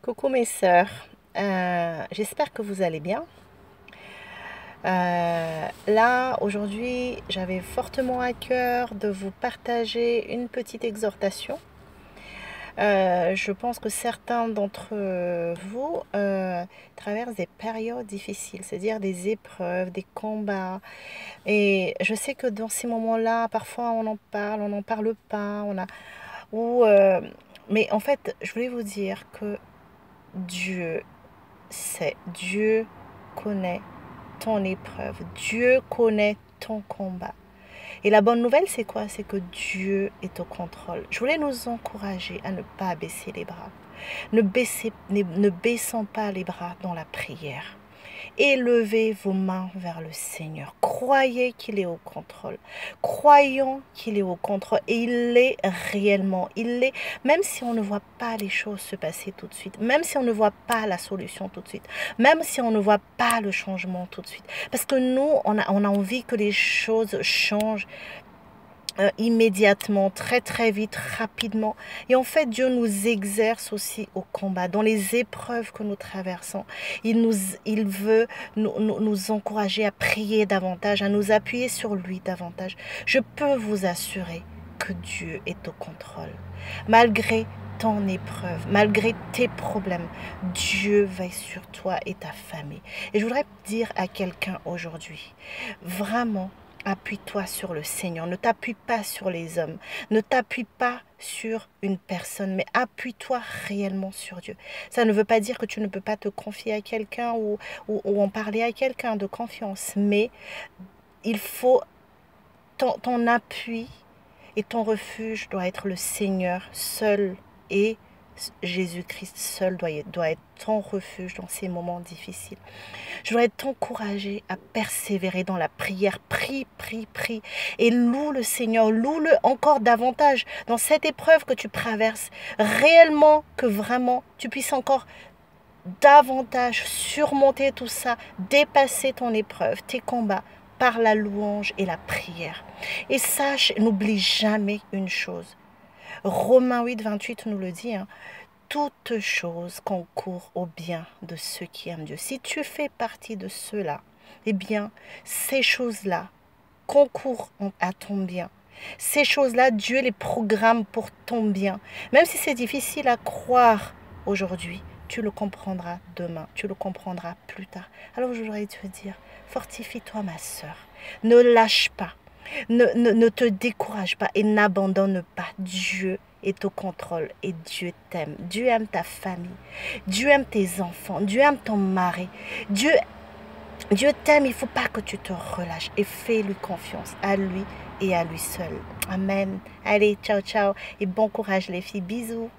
Coucou mes sœurs. J'espère que vous allez bien. Là, aujourd'hui, j'avais fortement à cœur de vous partager une petite exhortation. Je pense que certains d'entre vous traversent des périodes difficiles, c'est-à-dire des épreuves, des combats. Et je sais que dans ces moments-là, parfois on n'en parle pas, ou, euh, mais en fait, je voulais vous dire que Dieu Dieu connaît ton épreuve, Dieu connaît ton combat. Et la bonne nouvelle, c'est quoi? C'est que Dieu est au contrôle. Je voulais nous encourager à ne pas baisser les bras. Ne baissons pas les bras dans la prière. Élevez vos mains vers le Seigneur. Croyez qu'il est au contrôle. Croyons qu'il est au contrôle. Et il l'est réellement. Il l'est, même si on ne voit pas les choses se passer tout de suite. Même si on ne voit pas la solution tout de suite. Même si on ne voit pas le changement tout de suite. Parce que nous, on a envie que les choses changent immédiatement, très très vite, rapidement. Et en fait, Dieu nous exerce aussi au combat, dans les épreuves que nous traversons. Il veut nous encourager à prier davantage, à nous appuyer sur lui davantage. Je peux vous assurer que Dieu est au contrôle. Malgré ton épreuve, malgré tes problèmes, Dieu veille sur toi et ta famille. Et je voudrais dire à quelqu'un aujourd'hui, vraiment, appuie-toi sur le Seigneur. Ne t'appuie pas sur les hommes. Ne t'appuie pas sur une personne, mais appuie-toi réellement sur Dieu. Ça ne veut pas dire que tu ne peux pas te confier à quelqu'un ou en parler à quelqu'un de confiance, mais il faut ton appui et ton refuge doit être le Seigneur seul, et Jésus-Christ seul doit être ton refuge dans ces moments difficiles. Je voudrais t'encourager à persévérer dans la prière. Prie, prie, prie. Et loue le Seigneur. Loue-le encore davantage dans cette épreuve que tu traverses. Réellement, que vraiment, tu puisses encore davantage surmonter tout ça, dépasser ton épreuve, tes combats, par la louange et la prière. Et sache, n'oublie jamais une chose. Romains 8, 28 nous le dit, hein, toute chose concourt au bien de ceux qui aiment Dieu. Si tu fais partie de ceux-là, eh bien, ces choses-là concourent à ton bien. Ces choses-là, Dieu les programme pour ton bien. Même si c'est difficile à croire aujourd'hui, tu le comprendras demain, tu le comprendras plus tard. Alors je voudrais te dire, fortifie-toi ma sœur, ne lâche pas, ne te décourage pas et n'abandonne pas. Dieu est au contrôle et Dieu t'aime. Dieu aime ta famille. Dieu aime tes enfants. Dieu aime ton mari. Dieu, Dieu t'aime. Il ne faut pas que tu te relâches et fais-lui confiance à lui et à lui seul. Amen. Allez, ciao, ciao et bon courage les filles. Bisous.